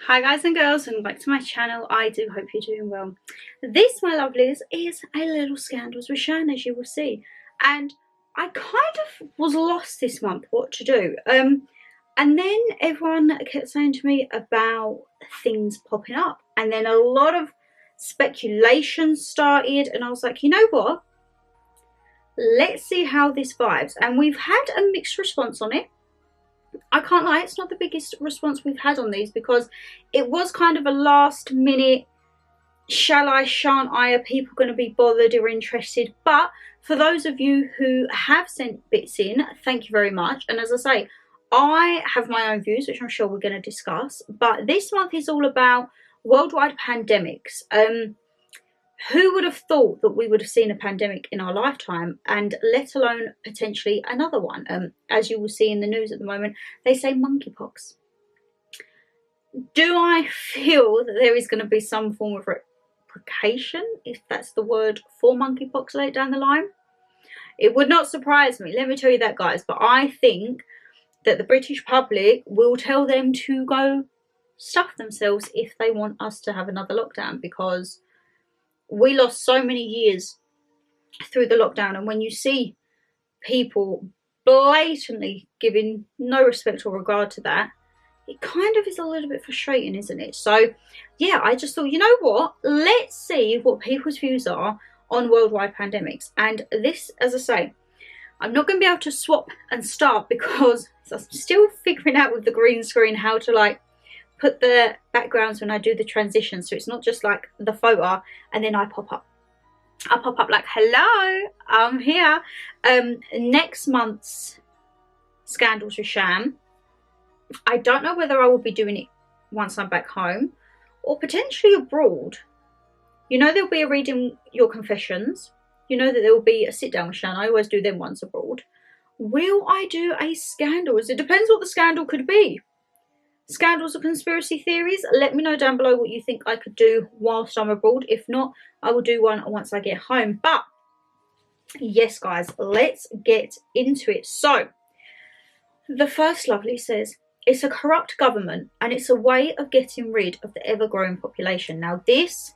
Hi guys and girls, welcome back to my channel. I do hope you're doing well. This, my lovelies, is a little scandals with Shan, as you will see. And I kind of was lost this month what to do. And then everyone kept saying to me about things popping up. And then a lot of speculation started. And I was like, you know what? Let's see how this vibes. And we've had a mixed response on it. I can't lie, it's not the biggest response we've had on these because it was kind of a last minute, shall I, shan't I, are people going to be bothered or interested? But for those of you who have sent bits in, thank you very much. And as I say, I have my own views, which I'm sure we're going to discuss. But this month is all about worldwide pandemics. Who would have thought that we would have seen a pandemic in our lifetime, and let alone potentially another one? As you will see in the news at the moment, they say monkeypox. Do I feel that there is going to be some form of replication, if that's the word, for monkeypox later down the line? It would not surprise me, let me tell you that, guys. But I think that the British public will tell them to go stuff themselves if they want us to have another lockdown, because we lost so many years through the lockdown. And when you see people blatantly giving no respect or regard to that, it kind of is a little bit frustrating, isn't it? So yeah, I just thought, you know what, let's see what people's views are on worldwide pandemics. And this, as I say, I'm not going to be able to swap and start because I'm still figuring out with the green screen how to like put the backgrounds when I do the transition, so it's not just like the photo and then I pop up like, hello, I'm here. Next month's Scandals with Shan, I don't know whether I will be doing it once I'm back home or potentially abroad. You know, there'll be a reading your confessions, you know that there will be a sit down with Shan. I always do them once abroad. Will I do a scandals? It depends what the scandal could be. Scandals or conspiracy theories, let me know down below what you think I could do whilst I'm abroad. If not, I will do one once I get home. But yes, guys, let's get into it. So the first lovely says, it's a corrupt government and it's a way of getting rid of the ever-growing population. Now this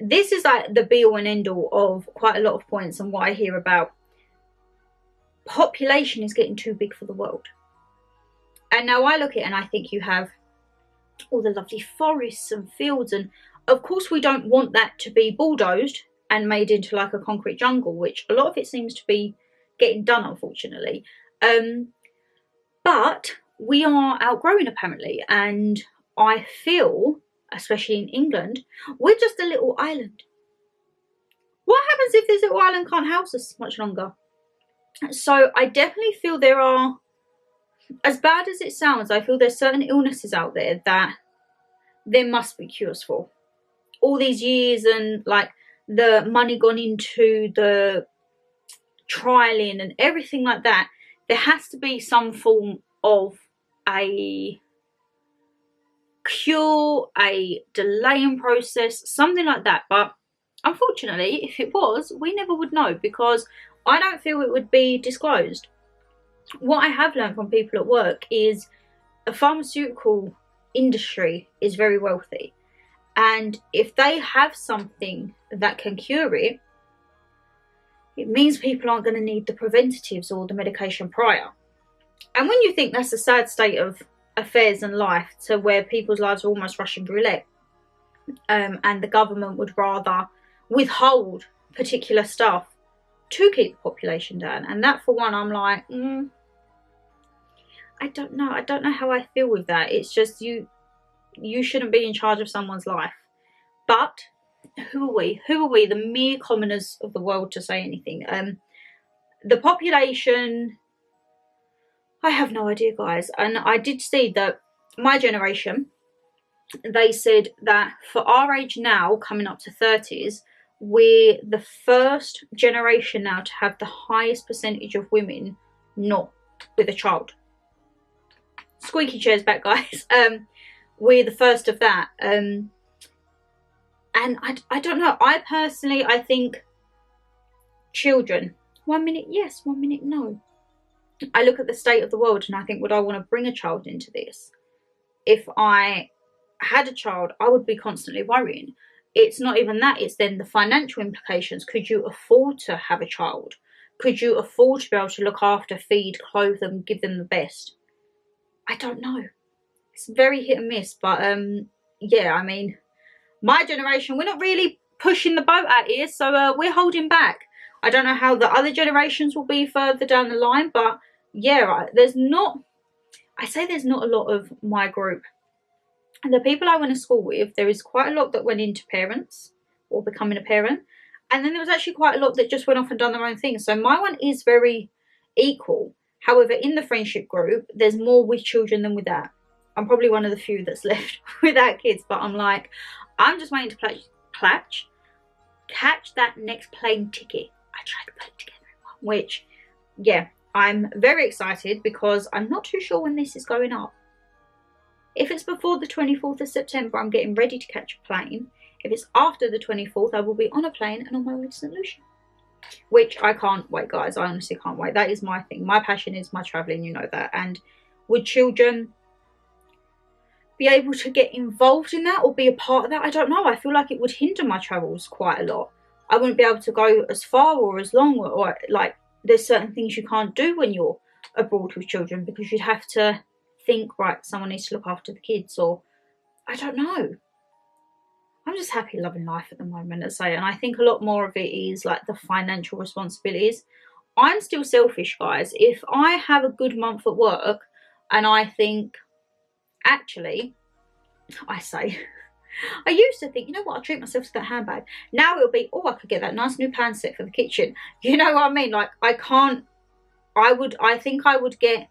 is like the be-all and end-all of quite a lot of points and what I hear about. Population is getting too big for the world. And now I look at it and I think you have all the lovely forests and fields, and of course we don't want that to be bulldozed and made into like a concrete jungle, which a lot of it seems to be getting done, unfortunately. But we are outgrowing apparently, and I feel, especially in England, we're just a little island. What happens if this little island can't house us much longer? So I definitely feel there are, as bad as it sounds, I feel there's certain illnesses out there that there must be cures for. All these years and like the money gone into the trialing and everything like that, there has to be some form of a cure, a delaying process, something like that. But unfortunately, if it was, we never would know, because I don't feel it would be disclosed. What I have learned from people at work is a pharmaceutical industry is very wealthy, and if they have something that can cure it, it means people aren't going to need the preventatives or the medication prior. And when you think that's a sad state of affairs and life, to where people's lives are almost Russian roulette, and the government would rather withhold particular stuff to keep the population down, and that for one, I'm like, I don't know how I feel with that. It's just you shouldn't be in charge of someone's life. But who are we, the mere commoners of the world, to say anything? The population, I have no idea, guys. And I did see that my generation, they said that for our age now, coming up to 30s, we're the first generation now to have the highest percentage of women not with a child. Squeaky chairs back, guys. We're the first of that. And I don't know. I personally, I think children, 1 minute yes, 1 minute no. I look at the state of the world and I think, would I want to bring a child into this? If I had a child, I would be constantly worrying. It's not even that, it's then the financial implications. Could you afford to have a child? Could you afford to be able to look after, feed, clothe them, give them the best? I don't know. It's very hit and miss, but yeah, I mean, my generation, we're not really pushing the boat out here, so we're holding back. I don't know how the other generations will be further down the line, but yeah, there's not a lot of my group. And the people I went to school with, there is quite a lot that went into parents or becoming a parent. And then there was actually quite a lot that just went off and done their own thing. So my one is very equal. However, in the friendship group, there's more with children than without. I'm probably one of the few that's left without kids. But I'm like, I'm just waiting to catch that next plane ticket. I tried to put it together in one. Which, yeah, I'm very excited because I'm not too sure when this is going up. If it's before the 24th of September, I'm getting ready to catch a plane. If it's after the 24th, I will be on a plane and on my way to St. Lucia. Which I can't wait, guys. I honestly can't wait. That is my thing. My passion is my travelling, you know that. And would children be able to get involved in that or be a part of that? I don't know. I feel like it would hinder my travels quite a lot. I wouldn't be able to go as far or as long, or like there's certain things you can't do when you're abroad with children because you'd have to think, right, someone needs to look after the kids, or I don't know. I'm just happy loving life at the moment, as I say, and I think a lot more of it is like the financial responsibilities. I'm still selfish, guys. If I have a good month at work and I think, actually, I used to think, you know what, I'll treat myself to that handbag. Now it'll be, oh, I could get that nice new pan set for the kitchen. You know what I mean? Like, I think I would get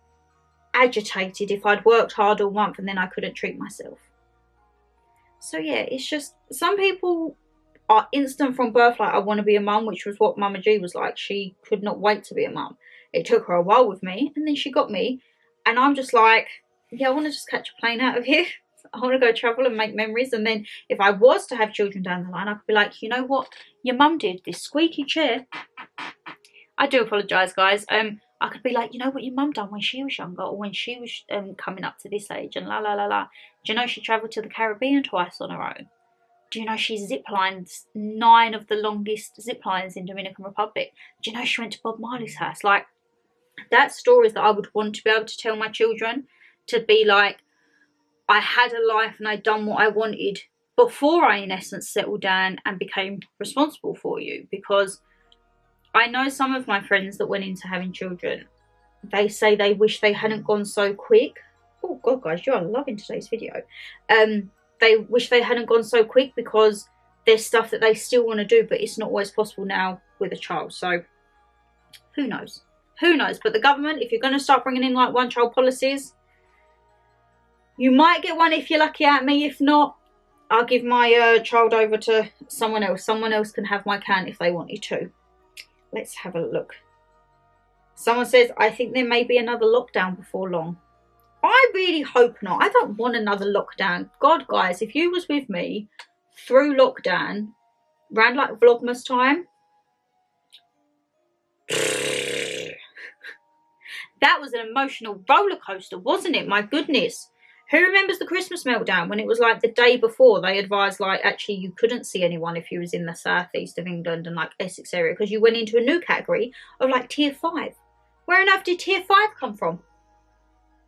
agitated if I'd worked hard all month and then I couldn't treat myself. So yeah, it's just, some people are instant from birth, like I want to be a mum, which was what Mama G was like. She could not wait to be a mum. It took her a while with me, and then she got me, and I'm just like, yeah, I want to just catch a plane out of here. I want to go travel and make memories. And then if I was to have children down the line, I could be like, you know what your mum did, this squeaky chair. I do apologise, guys. I could be like, you know what your mum done when she was younger, or when she was coming up to this age, and la la la la. Do you know she travelled to the Caribbean twice on her own? Do you know she ziplined 9 of the longest zip lines in Dominican Republic? Do you know she went to Bob Marley's house? Like, that's stories that I would want to be able to tell my children, to be like, I had a life and I'd done what I wanted before I, in essence, settled down and became responsible for you. Because I know some of my friends that went into having children, they say they wish they hadn't gone so quick. Oh God, guys, you are loving today's video. They wish they hadn't gone so quick because there's stuff that they still want to do, but it's not always possible now with a child. So who knows? Who knows? But the government, if you're going to start bringing in like one-child policies, you might get one if you're lucky at me. If not, I'll give my child over to someone else. Someone else can have my can if they wanted to. Let's have a look. Someone says, I think there may be another lockdown before long. I really hope not. I don't want another lockdown. God, guys, if you was with me through lockdown, around like Vlogmas time, that was an emotional roller coaster, wasn't it? My goodness. Who remembers the Christmas meltdown when it was like the day before they advised, like, actually you couldn't see anyone if you was in the southeast of England and like Essex area because you went into a new category of like tier 5. Where on earth did tier 5 come from?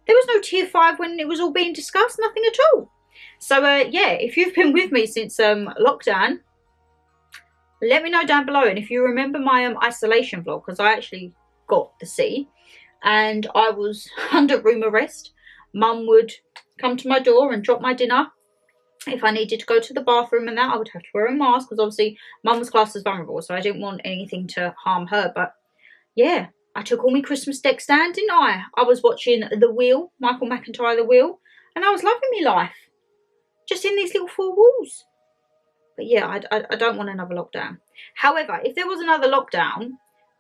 There was no tier 5 when it was all being discussed, nothing at all. So yeah, if you've been with me since lockdown, let me know down below. And if you remember my isolation vlog, because I actually got the C and I was under room arrest, Mum would come to my door and drop my dinner. If I needed to go to the bathroom and that, I would have to wear a mask because obviously Mum was classed as vulnerable, so I didn't want anything to harm her. But yeah, I took all my Christmas decks down, didn't I? I was watching The Wheel, Michael McIntyre The Wheel, and I was loving my life. Just in these little 4 walls. But yeah, I don't want another lockdown. However, if there was another lockdown,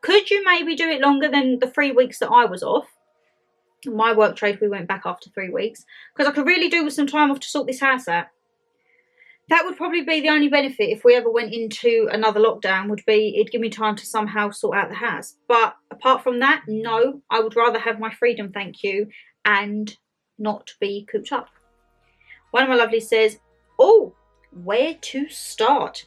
could you maybe do it longer than the 3 weeks that I was off? My work trade, we went back after 3 weeks. Because I could really do with some time off to sort this house out. That would probably be the only benefit if we ever went into another lockdown, would be it'd give me time to somehow sort out the house. But apart from that, no, I would rather have my freedom, thank you, and not be cooped up. One of my lovelies says, oh, where to start?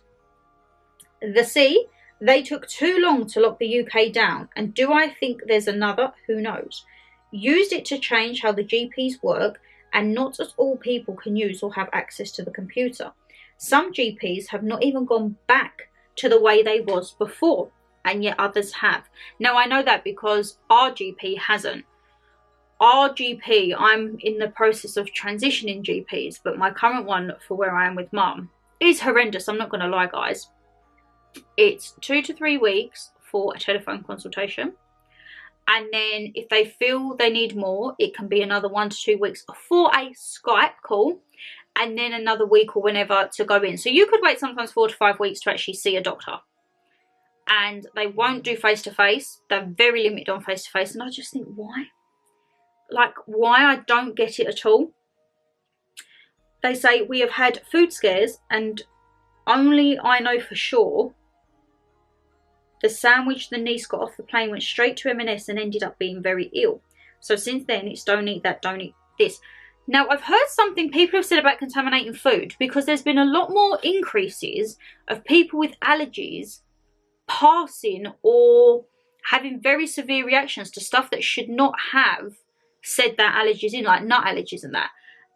The C, they took too long to lock the UK down. And do I think there's another? Who knows? Used it to change how the GPs work, and not all people can use or have access to the computer. Some GPs have not even gone back to the way they was before, and yet others have. Now, I know that because our GP hasn't. Our GP, I'm in the process of transitioning GPs, but my current one for where I am with mum is horrendous. I'm not going to lie, guys. It's 2 to 3 weeks for a telephone consultation. And then if they feel they need more, it can be another 1 to 2 weeks for a Skype call. And then another week or whenever to go in. So you could wait sometimes 4 to 5 weeks to actually see a doctor. And they won't do face-to-face. They're very limited on face-to-face. And I just think, why? Like, why? I don't get it at all. They say we have had food scares, and only I know for sure the sandwich the niece got off the plane went straight to M&S and ended up being very ill. So since then, it's don't eat that, don't eat this. Now, I've heard something people have said about contaminating food, because there's been a lot more increases of people with allergies passing or having very severe reactions to stuff that should not have said that allergies in, like nut allergies and that.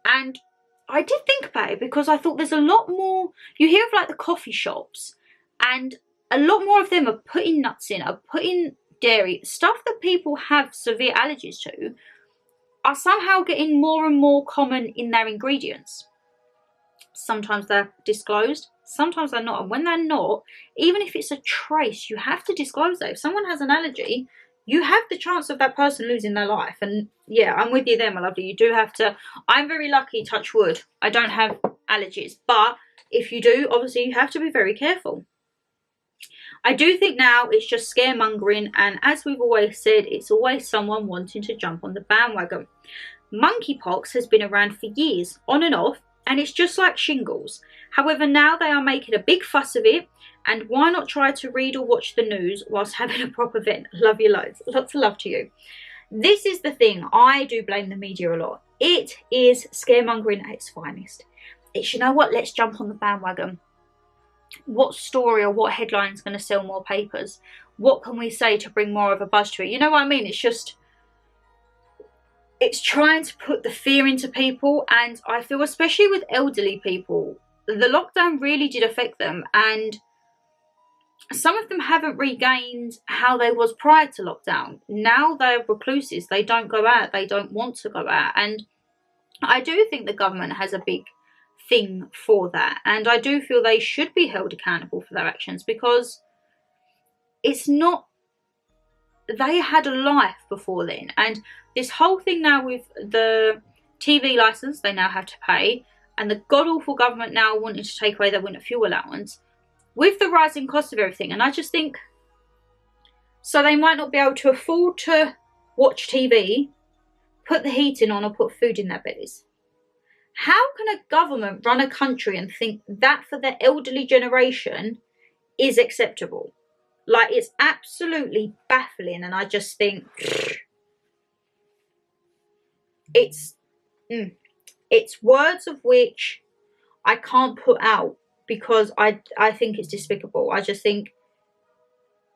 And I did think about it, because I thought there's a lot more, you hear of like the coffee shops, and a lot more of them are putting nuts in, are putting dairy, stuff that people have severe allergies to, are somehow getting more and more common in their ingredients. Sometimes they're disclosed, sometimes they're not. And when they're not, even if it's a trace, you have to disclose that. If someone has an allergy, you have the chance of that person losing their life. And yeah, I'm with you there, my lovely. You do have to. I'm very lucky, touch wood, I don't have allergies. But if you do, obviously you have to be very careful. I do think now it's just scaremongering, and as we've always said, it's always someone wanting to jump on the bandwagon. Monkeypox has been around for years, on and off, and it's just like shingles. However, now they are making a big fuss of it, and why not try to read or watch the news whilst having a proper vent? Love you loads. Lots of love to you. This is the thing. I do blame the media a lot. It is scaremongering at its finest. It's, you know what, let's jump on the bandwagon. What story or what headline is going to sell more papers? What can we say to bring more of a buzz to it? You know what I mean? It's just, it's trying to put the fear into people. And I feel, especially with elderly people, the lockdown really did affect them. And some of them haven't regained how they was prior to lockdown. Now they're recluses. They don't go out. They don't want to go out. And I do think the government has a big thing for that, and I do feel they should be held accountable for their actions, because it's not, they had a life before then. And this whole thing now with the TV license they now have to pay, and the god-awful government now wanting to take away their winter fuel allowance, with the rising cost of everything. And I just think, so they might not be able to afford to watch TV, put the heating on, or put food in their bellies. How can a government run a country and think that for the elderly generation is acceptable? Like, it's absolutely baffling. And I just think it's words of which I can't put out, because I think it's despicable. I just think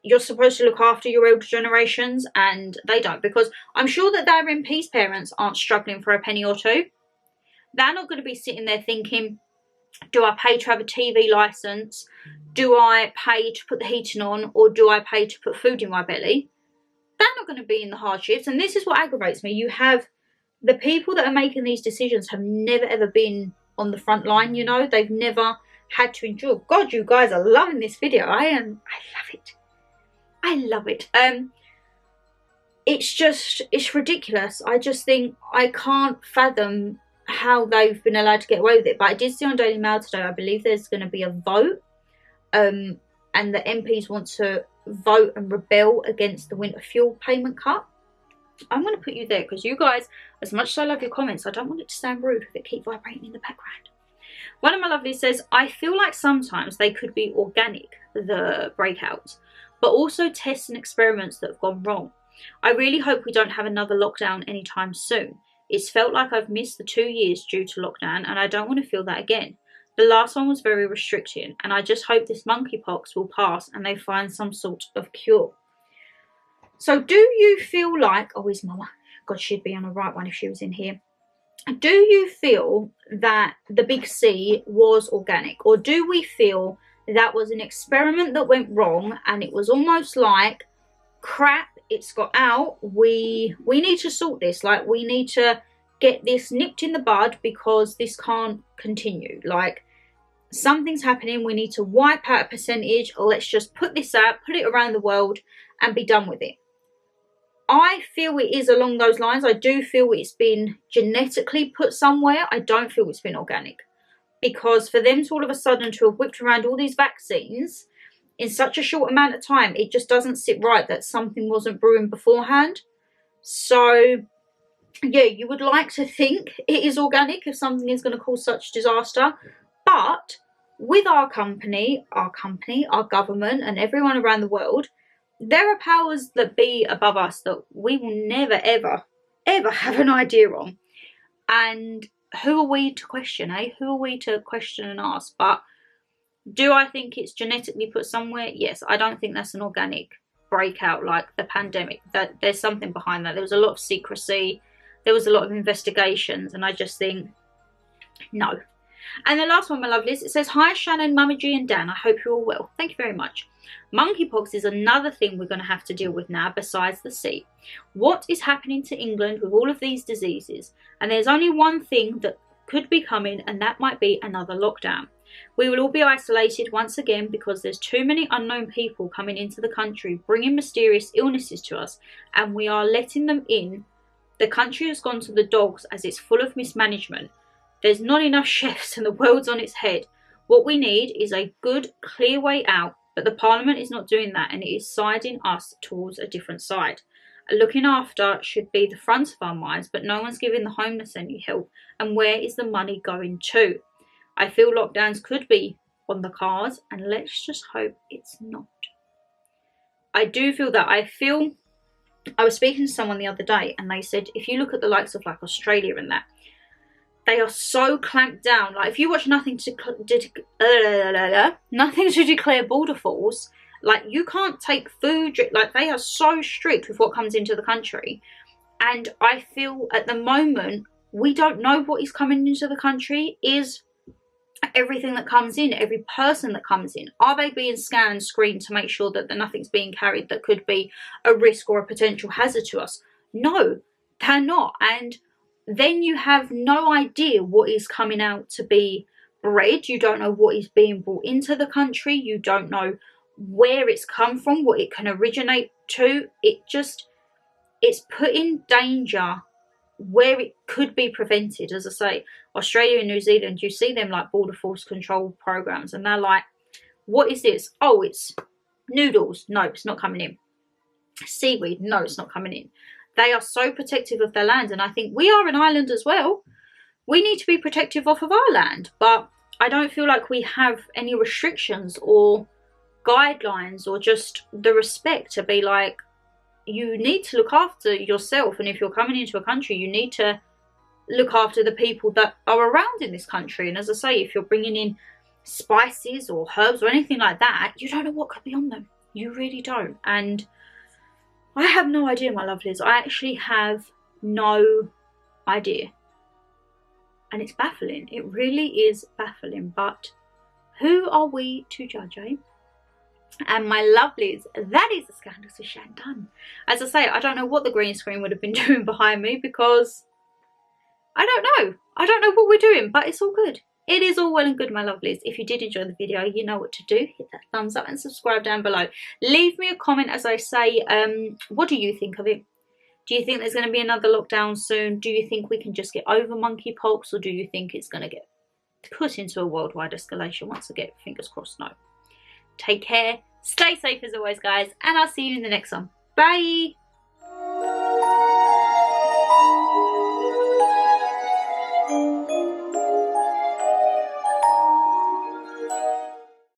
you're supposed to look after your older generations, and they don't, because I'm sure that their MP's parents aren't struggling for a penny or two. They're not going to be sitting there thinking, do I pay to have a TV licence? Do I pay to put the heating on? Or do I pay to put food in my belly? They're not going to be in the hardships. And this is what aggravates me. You have the people that are making these decisions have never ever been on the front line, you know. They've never had to endure. God, you guys are loving this video. I love it. I love it. It's just, it's ridiculous. I just think, I can't fathom how they've been allowed to get away with it. But I did see on Daily Mail today, I believe there's going to be a vote, and the MPs want to vote and rebel against the winter fuel payment cut. I'm going to put you there, because you guys, as much as I love your comments, I don't want it to sound rude if it keep vibrating in the background. One of my lovelies says, I feel like sometimes they could be organic, the breakouts, but also tests and experiments that have gone wrong. I really hope we don't have another lockdown anytime soon. It's felt like I've missed the 2 years due to lockdown, and I don't want to feel that again. The last one was very restricting, and I just hope this monkeypox will pass and they find some sort of cure. So do you feel like, oh, is Mama? God, she'd be on the right one if she was in here. Do you feel that the big C was organic, or do we feel that was an experiment that went wrong and it was almost like, crap, it's got out, we need to sort this, like we need to get this nipped in the bud because this can't continue, like something's happening, we need to wipe out a percentage, let's just put this out, put it around the world and be done with it? I feel it is along those lines. I do feel it's been genetically put somewhere. I don't feel it's been organic, because for them to all of a sudden to have whipped around all these vaccines in such a short amount of time, it just doesn't sit right that something wasn't brewing beforehand. So yeah, you would like to think it is organic if something is going to cause such disaster. But with our company, our government and everyone around the world, there are powers that be above us that we will never, ever, ever have an idea on. And who are we to question, eh? Who are we to question and ask? But do I think it's genetically put somewhere? Yes. I don't think that's an organic breakout like the pandemic. That there's something behind that. There was a lot of secrecy. There was a lot of investigations. And I just think, no. And the last one, my lovelies, it says, hi Shannon, Mama G and Dan. I hope you're all well. Thank you very much. Monkeypox is another thing we're going to have to deal with now besides the sea. What is happening to England with all of these diseases? And there's only one thing that could be coming, and that might be another lockdown. We will all be isolated once again because there's too many unknown people coming into the country bringing mysterious illnesses to us, and we are letting them in. The country has gone to the dogs as it's full of mismanagement. There's not enough chefs and the world's on its head. What we need is a good, clear way out, but the Parliament is not doing that and it is siding us towards a different side. Looking after should be the front of our minds, but no one's giving the homeless any help. And where is the money going to? I feel lockdowns could be on the cards, and let's just hope it's not. I do feel that. I was speaking to someone the other day and they said, if you look at the likes of like Australia and that, they are so clamped down. Like if you watch Nothing to Declare Border Falls, like you can't take food, like they are so strict with what comes into the country. And I feel at the moment, we don't know what is coming into the country. Is everything that comes in, every person that comes in, are they being scanned, screened to make sure that nothing's being carried that could be a risk or a potential hazard to us? No, they're not. And then you have no idea what is coming out to be bred. You don't know what is being brought into the country. You don't know where it's come from, what it can originate to. It's put in danger where it could be prevented. As I say, Australia and New Zealand, you see them like border force control programs, and they're like, what is this? Oh, it's noodles. No, it's not coming in. Seaweed. No, it's not coming in. They are so protective of their land, and I think we are an island as well. We need to be protective of our land, but I don't feel like we have any restrictions or guidelines or just the respect to be like, you need to look after yourself, and if you're coming into a country, you need to look after the people that are around in this country. And as I say, if you're bringing in spices or herbs or anything like that, you don't know what could be on them. You really don't. And I have no idea, my lovelies. I actually have no idea. And it's baffling. It really is baffling. But who are we to judge, eh? And my lovelies, that is the Scandals with Shan done. As I say, I don't know what the green screen would have been doing behind me because I don't know. I don't know what we're doing, but it's all good. It is all well and good, my lovelies. If you did enjoy the video, you know what to do. Hit that thumbs up and subscribe down below. Leave me a comment, as I say. What do you think of it? Do you think there's going to be another lockdown soon? Do you think we can just get over monkeypox, or do you think it's going to get put into a worldwide escalation once again? Fingers crossed, no. Take care. Stay safe as always, guys. And I'll see you in the next one. Bye.